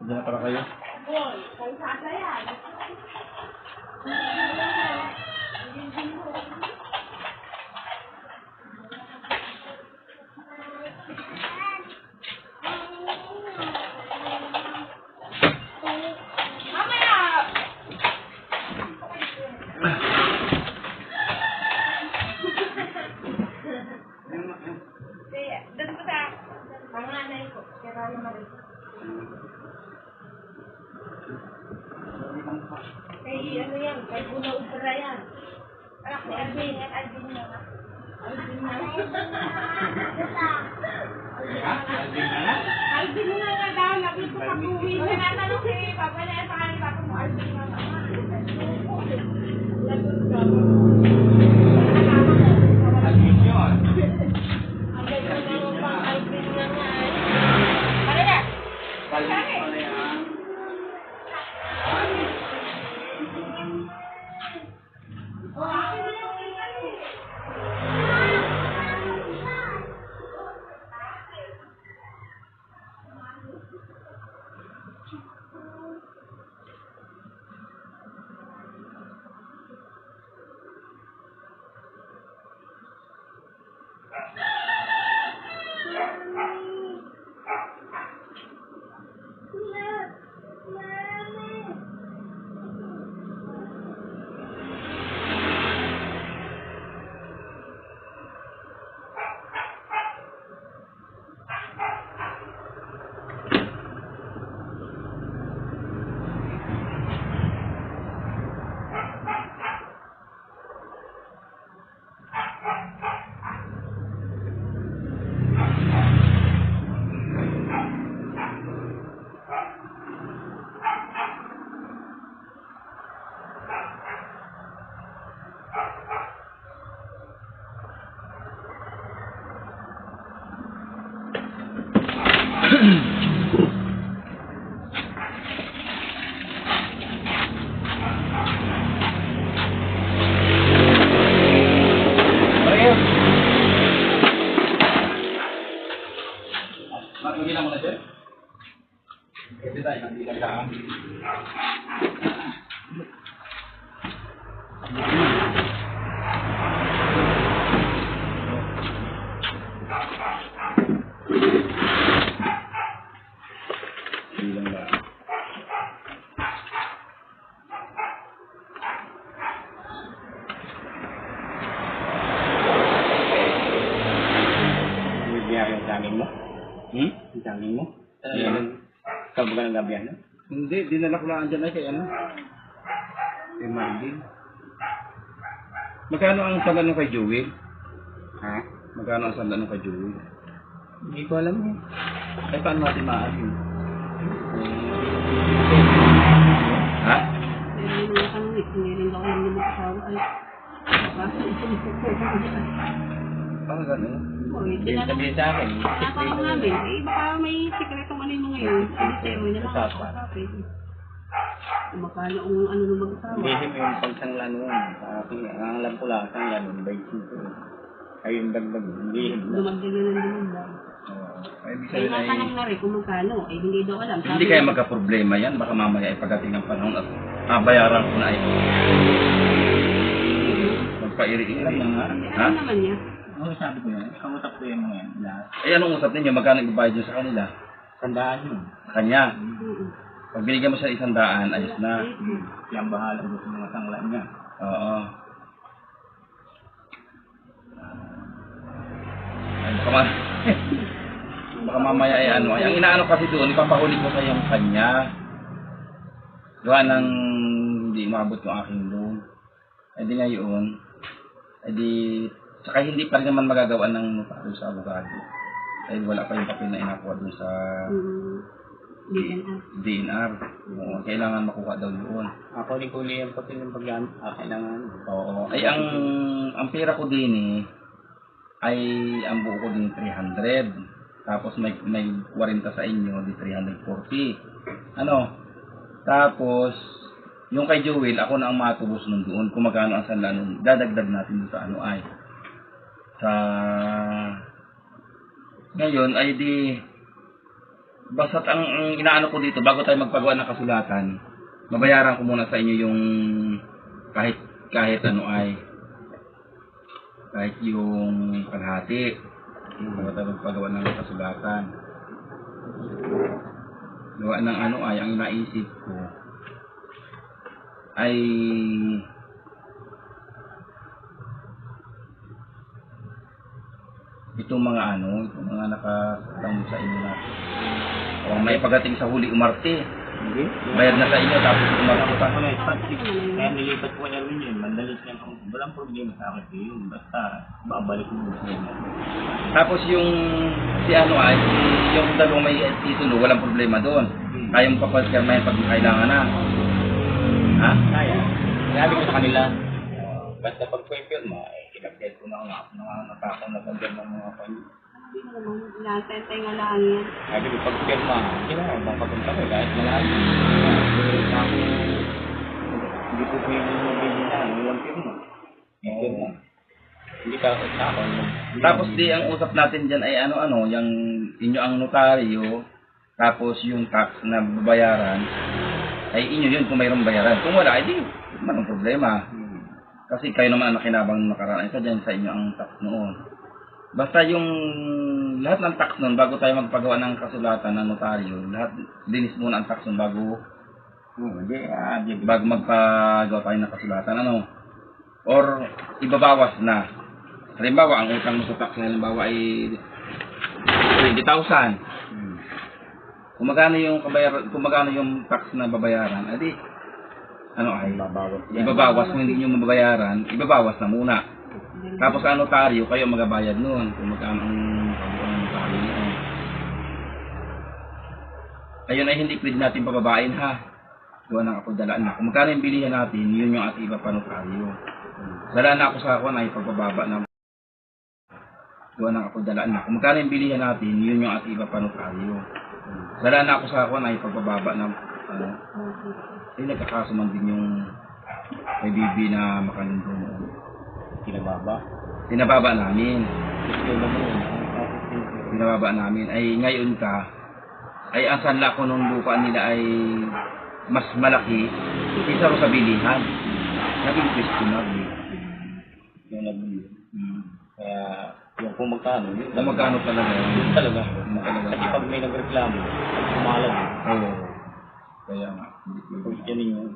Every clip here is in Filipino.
Diyan para kayo. Doon ko sa panganay ko, kaya Maris. Kay ano yan, kay Buna Ubra yan. Anak ni Alvin, yan Alvin na. Alvin na. Alvin na nga daw, lagi ko pag-uwi. Tinatanong si Papa na yan sa kanila kung Alvin na nga. Lagot ka. Alvin yun. Ang ganda naman pang Alvin na nga. Pare na! Alvin pala yan. Magiging mo na siya. Kasi tayo, nandiyan ka. Bibigyan yung jamming mo. Ang saging mo? Ikaw ba ka ng gabihan? Hindi, dinala ko lang dyan ay kay ano. Kay Marvin. Magkano ang sala nung kay Joel? Ha? Magkano ang sala nung kay Joel? Hindi ko alam eh. Ay, paano natin maaari? Ha? Meron mga kanwit, meron daw alam na mag-asawa ay. Bakit ito Paano gano'n? Sabihin sa akin. Nakakawag namin, eh baka may sikretong ano mo ngayon. Hindi sa'yo, may nakakasapin. Magkano ang ano ng mag-asawa. Hindi mo yung pagsangla noon. Sa akin, ang alam ko lang, sangla noon, by 5. Ayun, dagdag. Hindi. Dumagdagan ng dumagdag. Ay, ibig Kaya sabihin ay... natanong na rin kung magkano, eh hindi daw alam. Hindi kaya magka-problema yan. Baka mamaya ay pagdating ng panahon at bayaran ko na ay magpairi-iri. Ha? Ano naman niya? Ano sabi ko yan? Kamusta ko yung mga yan? Lahat. Eh, anong usap ninyo? Magkano ibabayad nyo sa kanila? Tandaan yun. Sa kanya. Mm-mm. Pag binigyan mo siya 100, ayos na. Siyang bahala doon sa mga sangla niya. Oo. Ay, baka mamaya ay ano. Ay, ang inaano kasi doon, ipapahuli ko sa yung kanya. Gawa ng hindi umabot yung aking loan. Ay di ngayon, ay di, saka hindi pa rin naman magagawa ng notaryo sa abogado. Dahil wala pa yung papel na inakuha doon sa DNR. DNR. Oo, kailangan makuha daw yun. Ako ni Kuli yung papel ng pagyan. Kailangan. Oo. Ay, ang pera ko din ay ang buo ko din 300. Tapos may 40 sa inyo, di 340. Ano? Tapos, yung kay Joel, ako na ang matubos nun doon. Kung magkano ang sanla nun, dadagdag natin doon sa ano ay. Sa... Ngayon ay di... Basta't ang inaano ko dito, bago tayo magpagawa ng kasulatan, mabayaran ko muna sa inyo yung kahit ano ay kahit yung kalahati bago tayo magpagawa ng kasulatan. Gawa ng ano ay, ang naisip ko ay itong mga nakatamo sa inyo na o may pagdating sa huli umarte. Hindi. Bayad na sa inyo tapos umarte pa. Ako na yung kaya nilipat ko niya rin yun. Mandalit niya. Walang problema sa akin yun. Basta babalik mo siya. Tapos yung si ano ay yung dalawang may titulo walang problema doon. Kaya mo papalkermahin pag kailangan na. Ha? Kaya. Sabi ko sa kanila, basta pag mo, kinagdad ko na natakong na kandyan ng mga panyo. Hindi mo naman, inatentay nga lang yan. Sabi ko, pag pirma, kailangan bang papunta ko kahit malayo. Ako, hindi ko pinili na, walang pirma. Pirma. Hindi ka sa akin. Tapos di ang usap natin diyan ay ano-ano, yung inyo ang notaryo, tapos yung tax na babayaran ay inyo yun kung mayroong bayaran. Kung wala, ay di manong problema. Kasi kayo naman ang nakinabang nakaraan. Isa dyan sa inyo ang tax noon. Basta yung lahat ng tax noon, bago tayo magpagawa ng kasulatan ng notaryo, lahat linis muna ang tax noon bago magpagawa tayo ng kasulatan. Ano? Or ibabawas na. Halimbawa, ang utang mo sa tax na halimbawa ay 20,000. Kung magkano yung tax na babayaran, edi ano ay ibabawas kung hindi nyo mababayaran, ibabawas na muna. Tapos sa notaryo, kayo magabayad noon kung magkano ang kabuuan ng notaryo noon. Ayun ay hindi pwede natin pababain ha. Gawa ng ako dalaan na. Kung magkano yung bilihan natin, yun yung at iba pa notaryo. Dalaan na ako sa ako na ipagbababa na. Gawa ng ako dalaan na. Kung magkano yung bilihan natin, yun yung at iba pa notaryo. Dalaan na ako sa ako na ipagbababa na. Ay nagkakasuman din yung may bibi na makalindo noon. Tinababa namin. Tinababa namin. Ay ngayon ay ang sanla ko nung lupa nila ay mas malaki kaysa ro sa bilihan. Naging questionable. Yung nabili. Kaya yung kung magkano, Kung magkano talaga. yun talaga. Kasi pag may nagreklamo, kumalag. Oo. Kaya nga. Question ninyo.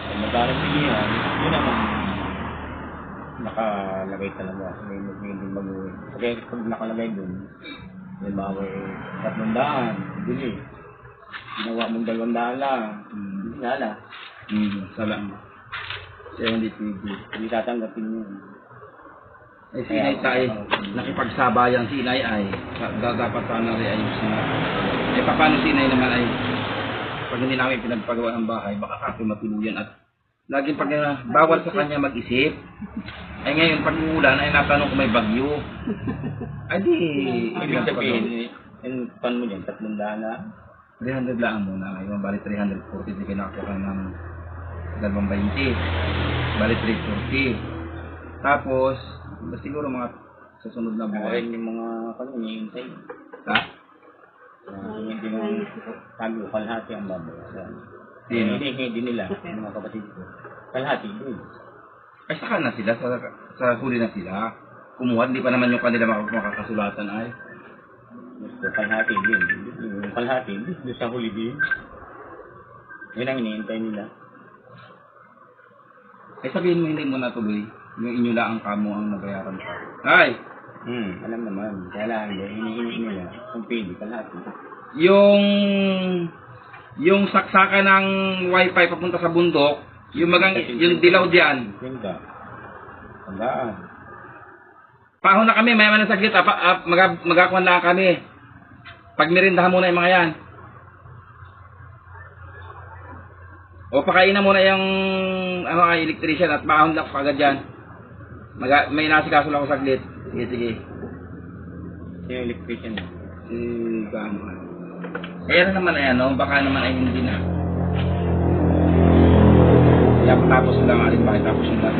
Kung magkano bilihan, yun naman. nakalagay talaga. May hindi mag-uwi. Kasi pag nakalagay dun, may bawa 300, bili. Ginawa mong 200 lang. Hindi sala. Sala. Siya hindi pwede. Hindi tatanggapin yun. Eh, si Inay tayo, nakipagsabayan si Inay ay, dapat sana rin ayusin na. Eh, paano si Inay naman ay, pag hindi namin pinagpagawa ng bahay, baka kape matuluyan at laging pag bawal sa kanya mag-isip. Ay ngayon, pag uulan, ay natanong kung may bagyo. Ay di, Ibig sabihin, yung pan mo dyan, 300 lang. 300 lang muna. Ngayon, bali 340, di kinakakuha ng 220. Bali 340. Tapos, siguro mga susunod na buwan. Yung mga hinihintay. Ha? Hindi mo sabi ko, kalahati ang babayaran. Sino? Hindi nila, yung mga kapatid ko. Kalahati din. Ay, saka na sila, sa huli na sila. Kumuha, hindi pa naman yung kanila makakasulatan ay. Gusto, kalahati din. Yung kalahati din, doon sa huli din. Yun ang hinihintay nila. Ay, sabihin mo hindi mo natuloy. Yung inyo lang ang kamo ang nabayaran pa. Ay! Alam naman. Kaya lang, hinihingi nila. Kung pwede, kalahati. Yung saksakan ng wifi papunta sa bundok, yung dilaw diyan. Ganda. Tandaan. Pahon na kami, mayaman na saglit. Magakuan lang kami. Pagmirindahan muna yung mga yan. O pakain na muna yung electrician at pahon lang kagad dyan. May nasikaso lang ako saglit. Sige. Sino yung electrician? Si Gamo. Kaya naman ay baka naman ay hindi na. Kaya patapos lang alin bakit tapos yung lahat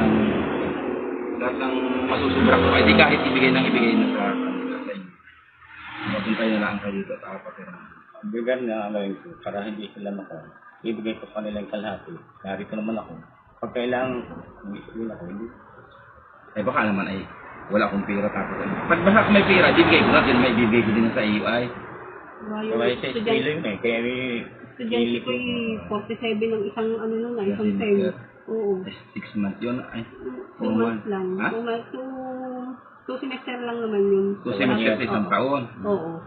ng masusubra ko. Ay di kahit ibigay na sa kanila sa inyo. Mapuntay na lang kayo dito at akapatira. Bigyan na gawin ko para hindi sila ibigay ko sa kanila yung kalahati. Narito naman ako. Pag kailangan, mag-isipin ako, hindi. Eh baka naman ay wala akong pera tapos ay. Pag basta may pera, bibigay ko na din, may bibigay ko din sa iyo ay. Kaya sa estilo yun eh. Kaya Estudyante ko 47 ng isang isang term. Oo. 6 months yun ay. 2 months lang. Ha? 2 semester lang naman yun. 2 semester sa isang taon. Oo.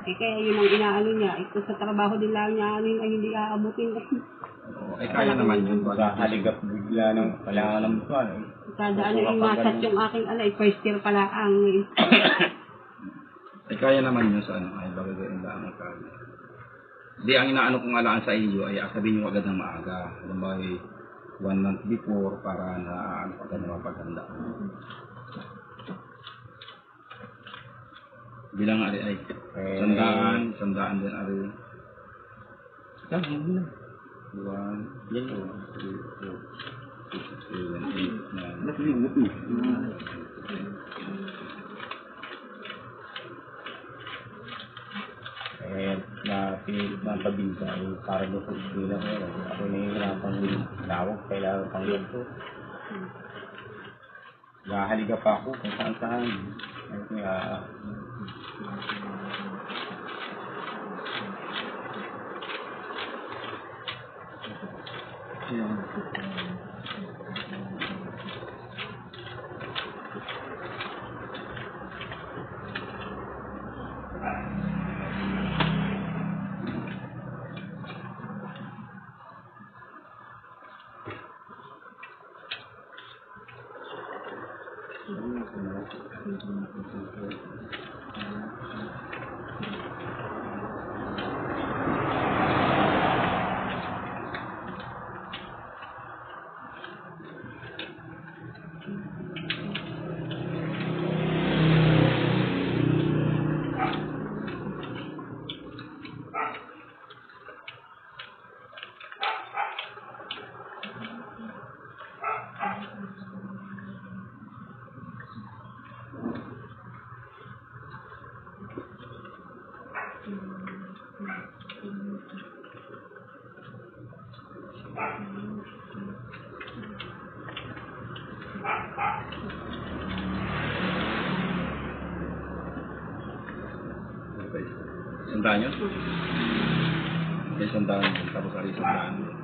Kaya yun ang inaano niya. Ito sa trabaho din lang niya ay hindi aabutin. Ay kaya naman yun. haligap bigla ng kailangan ng buwan eh. Kada yung masat yung aking first year pala ang Ay kaya naman yun sa ay bagay ang lang ang kaya. Di ang inaano kong alaan sa iyo ay sabihin nyo agad ng maaga. Alam ba 1 month before para na agad na mapaganda. Bilang ari ay sandaan din ari. Saan mo 1, 2, 3, 4, 5, 6, 7, 8, 9. Napabinsa ay para doon sa eskwela ko. Ako nahihirapan yung tawag, kailangan pang yun ko. Nahaliga pa ako kung saan. Kaya Sandaan yun? May sandaan yun, tapos ari sandaan.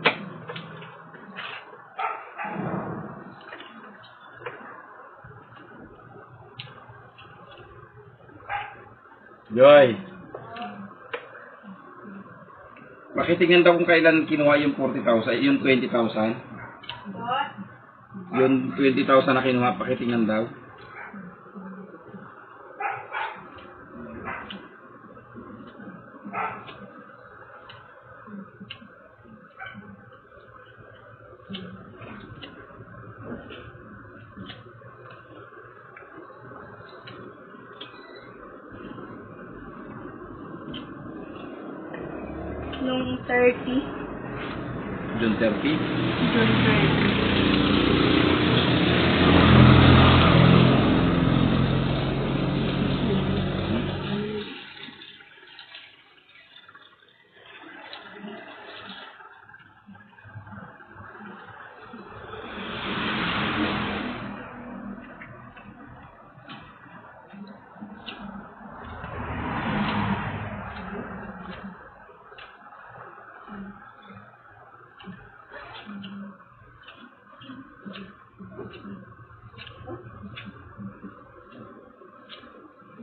Joy. Pakitingnan daw kung kailan kinuha yung 40,000, yung 20,000. Yung 20,000 na kinuha, pakitingnan daw. Nung 30. June 30. June 30.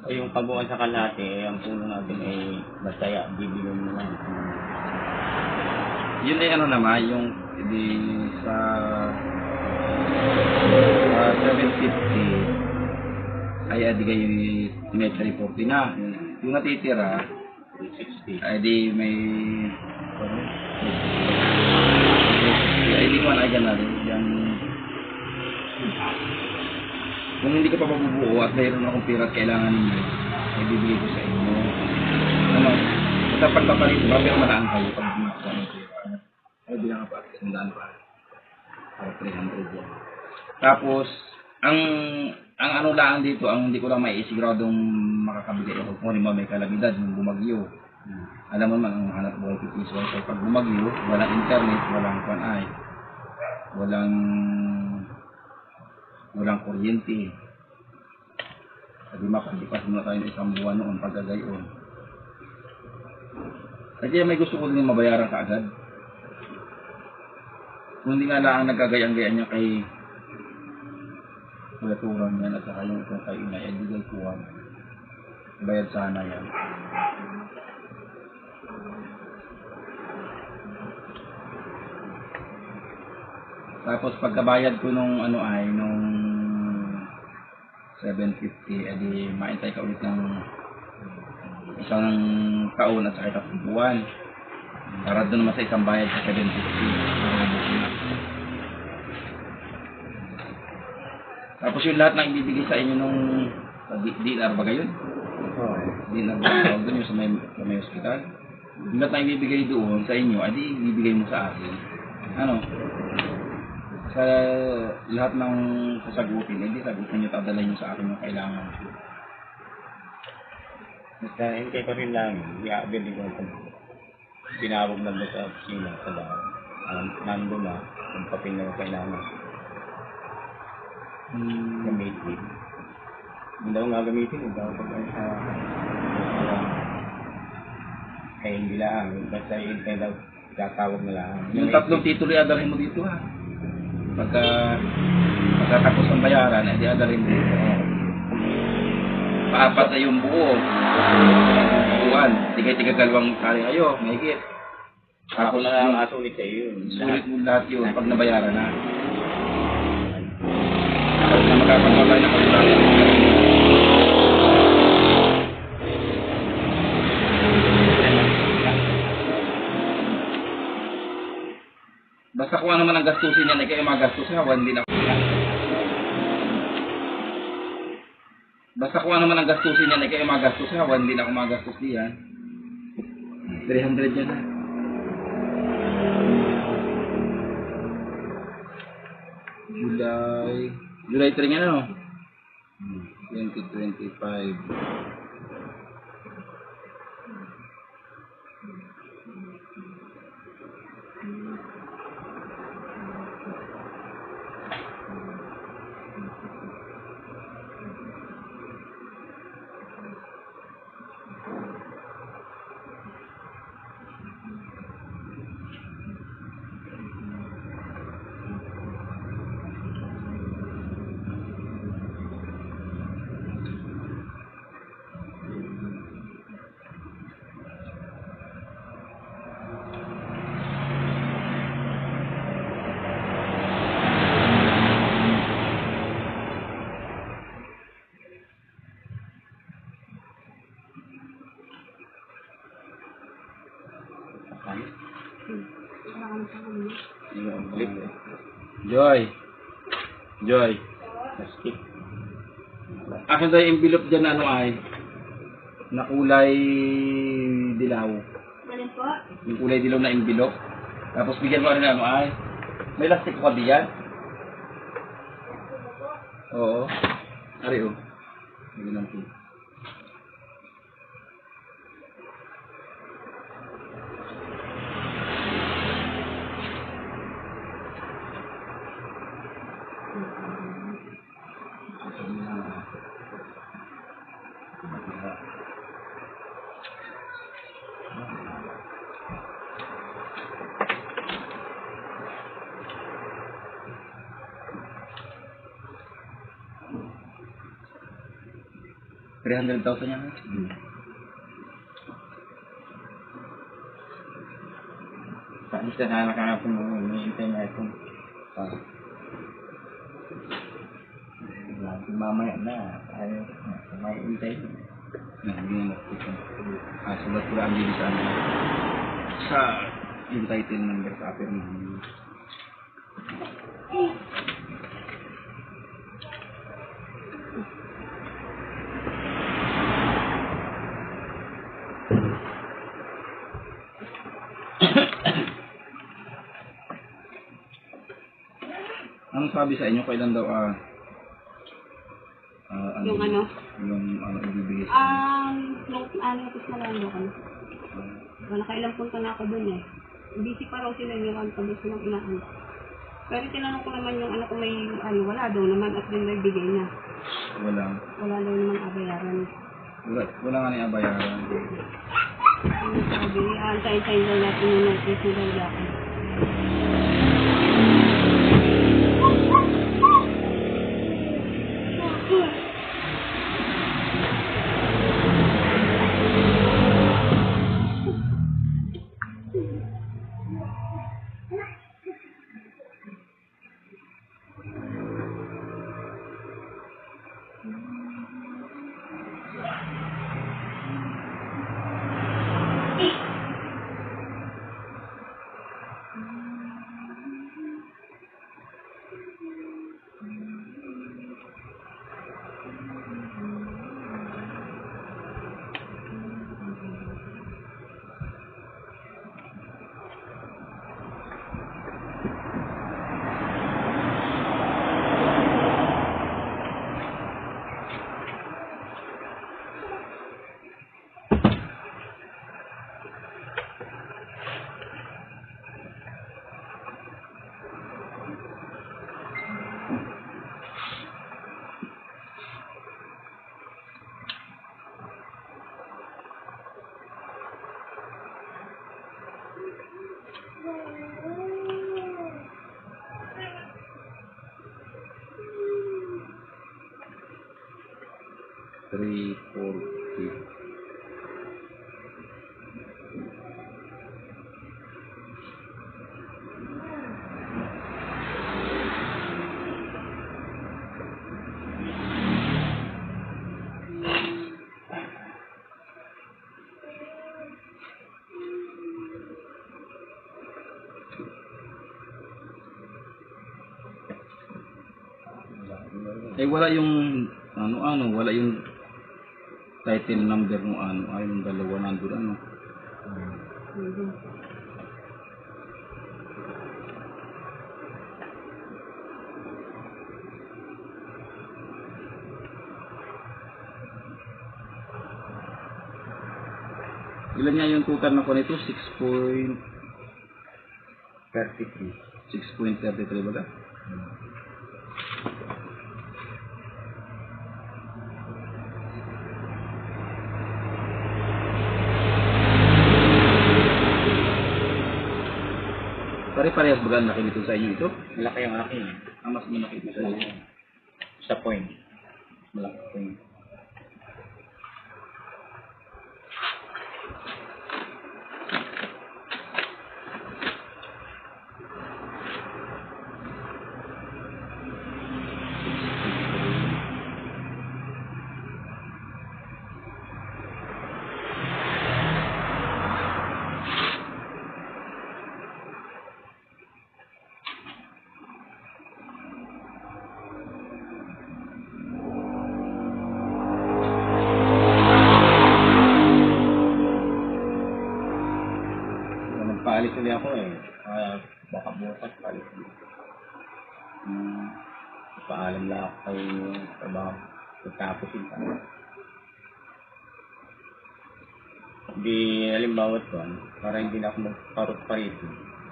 O yung pag-uwan sa kalahati, ang puno natin ay masaya, bibigyan mo lang. Yun ay ano naman, yung di sa 750 ay adi kayo may 340 na. Yung natitira 360. ay di may ay di ko na agad na rin. Yung kung hindi ka pa mabubuo at mayroon akong pira at kailangan ninyo, ay bibigay ko sa inyo. Ano, basta pagpapalit, pero malaan kayo pag gumawa ng pira. Ay, bilang ka pa, sandaan pa. Para 300 yan. Tapos, ang ano lang dito, ang hindi ko lang maisiguradong makakabigay ako kung may kalamidad, yung bumagyo. Alam mo man, ang hanap buhay pipiso. So, pag bumagyo, walang internet, walang kuryente. Sabi makalipas muna tayo ng isang buwan noon pagkagayon. Kaya may gusto ko din mabayaran kaagad. Kung hindi nga lang nagkagayang-gayaan niya kay kulaturan yan at saka yung itong kay inay, ay bigay kuwan. Bayad sana yan. Tapos pagkabayad ko nung ano ay nung 750, edi maintay ka ulit ng isang taon at saka 3 buwan. Para doon naman sa isang bayad sa 750. Tapos yung lahat na ibibigay sa inyo nung dinar ba gayon? Oo. Dinar ba tawag doon yung sa may hospital? Yung lahat na ibibigay doon sa inyo, edi ibibigay mo sa akin. Ano? Sa lahat ng sasagutin, hindi sagutin nyo, tadalhin nyo sa akin yung kailangan. Basta hintay ko rin lang, i-abili ko ito. Pinabog na ba sa opisina sa daan. Nando na, kung papel na kailangan. Gamitin. Hindi daw nga gamitin, hindi daw pag sa kaya hindi lang, basta hintay daw, tatawag na lang. Yung tatlong titulo adalhin mo dito ha. Pagkatapos ng bayaran, edi adalhin mo dito. Paapat na yung buo. Buwan. Tigay-tigagalawang kari kayo. Mahigit. Ako na lang asulit sa iyo. Sulit mo lahat yun pag nabayaran na. Tapos na magkakaroon tayo ng kalulangan. Basta kung ano man ang gastusin yan, ay kayo magastos ha. Hindi na. Basta kung ano man ang gastusin yan, ay kayo magastos ha. Hindi na ako magastos diyan. 300 yan ha. July 3 yan ano? 2025. Joy. Joy. Plastic. Akin tayo envelope dyan na ano ay na kulay dilaw. Alin po? Yung kulay dilaw na envelope. Tapos bigyan mo rin na ano ay. May elastic pa diyan. Oo. Ari oh. Bigyan natin. $300,000 yan. Saan siya na nakakapon mo, hinihintay na itong mamaya na, ayaw na, may hintay. Bigyan natin. Sulat ko lang dito sa ano. Sa yung title number sa akin. Anong sabi sa inyo? Kailan daw Yung ano? Yung ibibigay sa Notice na lang doon. Nakailang punta na ako dun eh. Busy pa raw sila yung kami silang inaano. Pero tinanong ko naman yung anak ko may wala daw naman at din may bigay na. Wala daw naman abayaran. Wala nga na abayaran. Sabi, antayin-tayin daw natin yung notice na daw yakin. Three, four, three. Wala yung wala yung title number mo yung dalawa nandun Ilan nga yung total na ko nito? 6.33 ba ka? Pare-parehas ba ang laki nito sa inyo ito? Malaki ang akin. Mas malaki ito sa inyo. Sa point. Malaki point. Paalam lang ako kay trabaho. Pagkapos yun pa. Di, halimbawa ito, para hindi na ako magparot pa rito.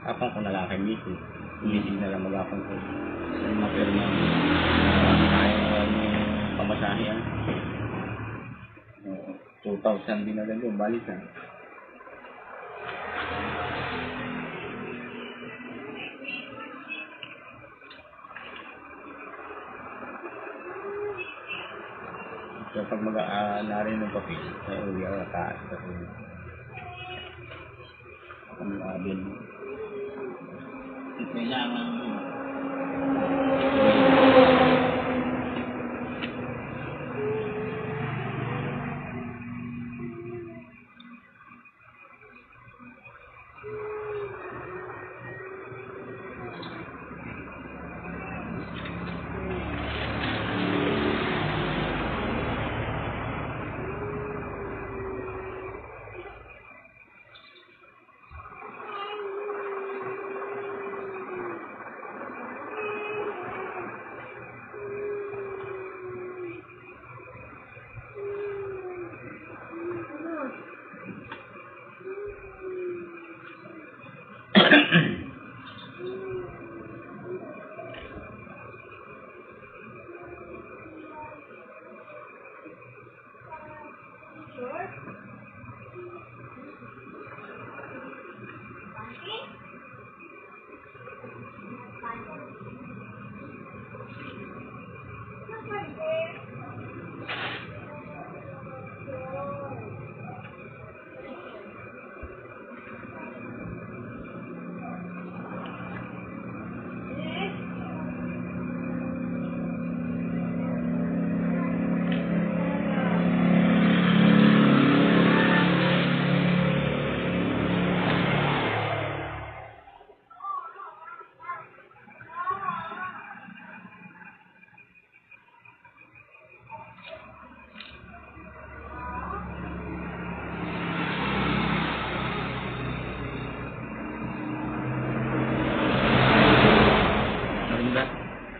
Apang ko na lang kay Miki. Miki na lang mag-apang ko. Yung mapirma kaya yung pamasahe yan. 2,000 din agad yung balikan. So pag mag-aanarin ng papel, ay uli ako taas kasi ako mag-abin. Kailangan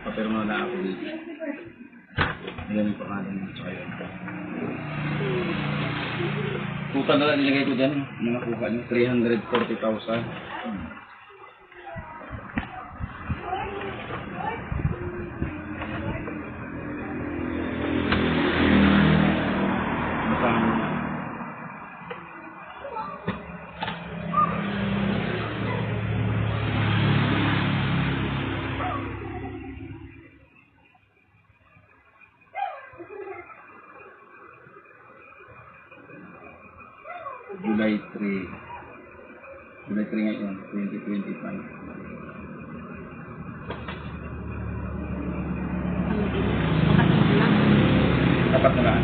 papirma na ako dito. Ayan yung pangalan mo. Tsaka yun. Kuka na lang nilagay ko dyan. Mga kuka niyo. 340,000. July 3. July 3 ngayon, 2025. Dapat na lang.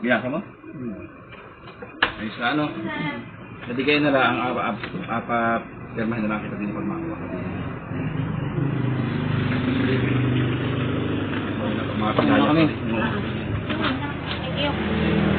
Binasa mo? Ay sa ano? Nadigay na lang ang pirmahin na lang kita din pag makakuha ka din. Mga pinaya kami. Thank you.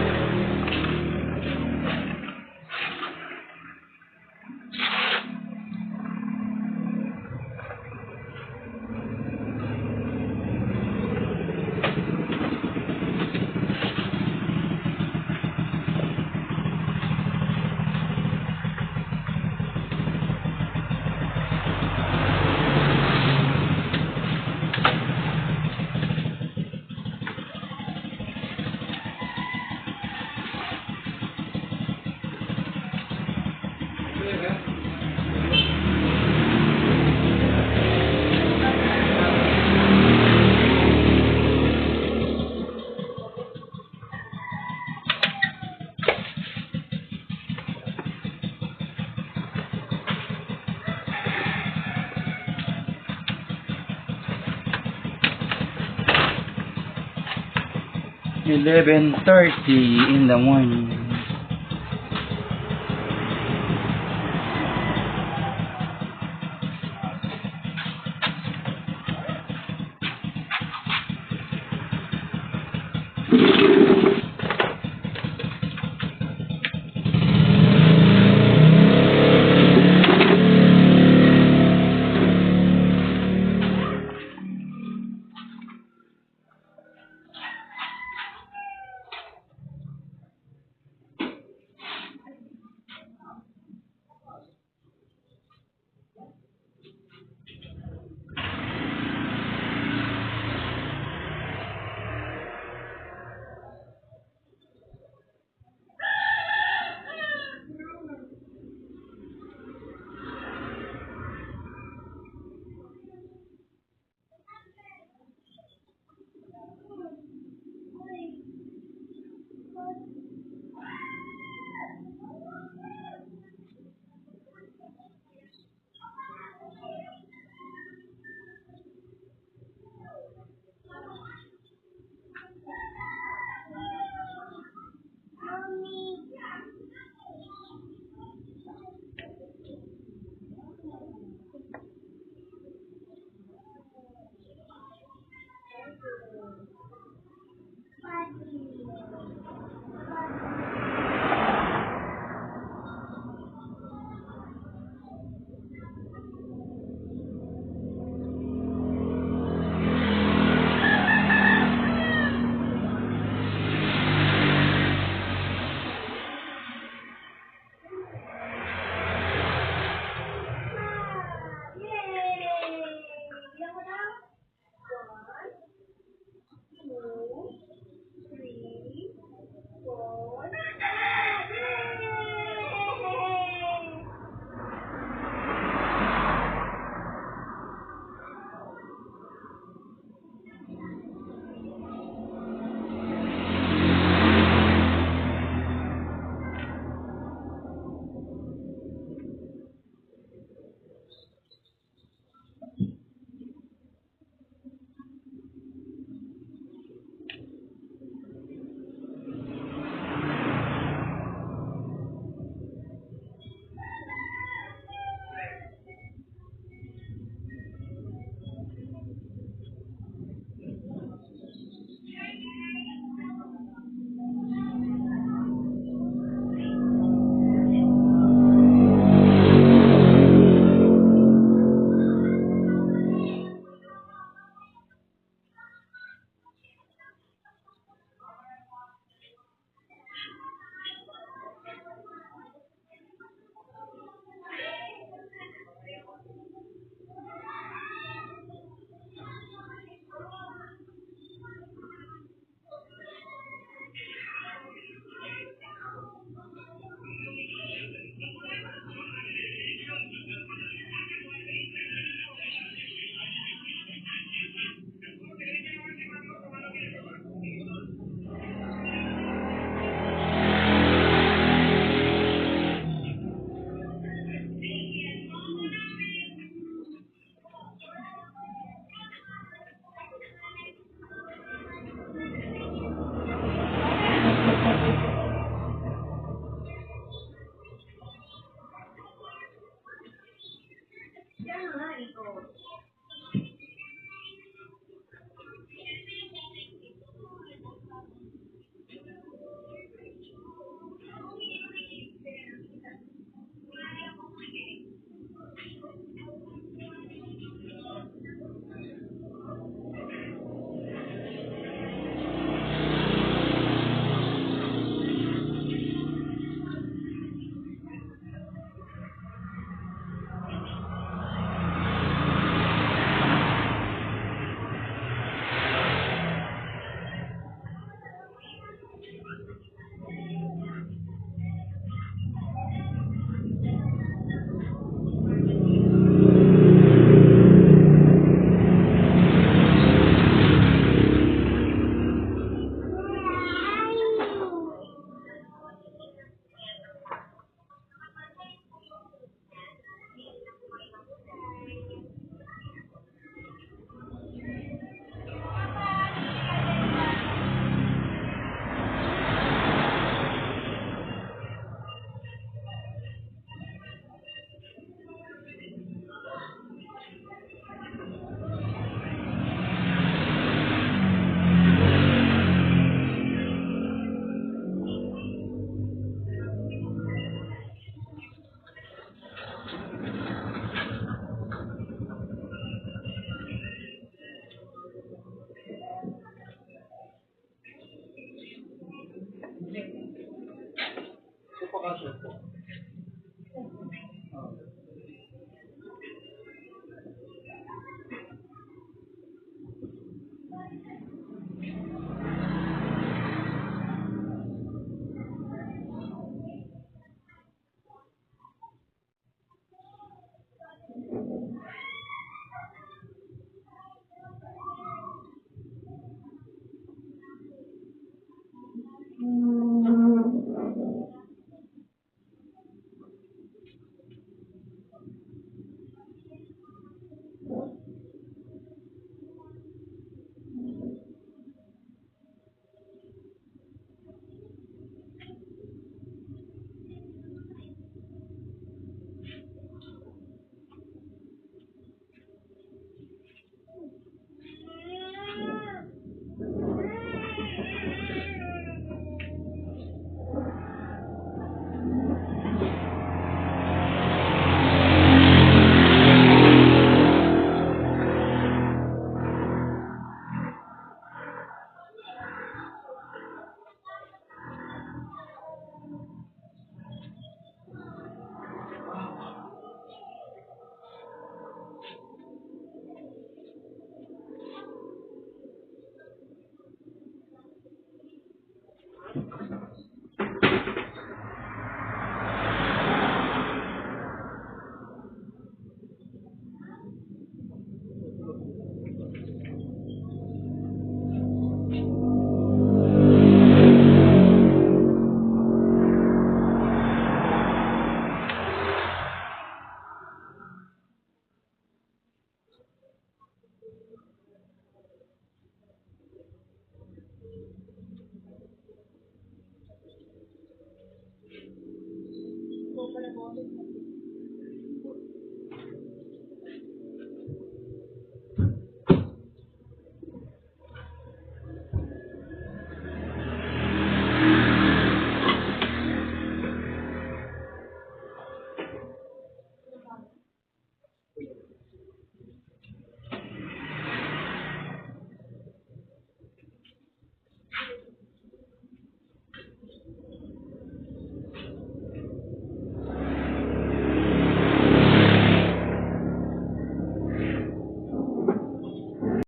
11:30 in the morning. sure po.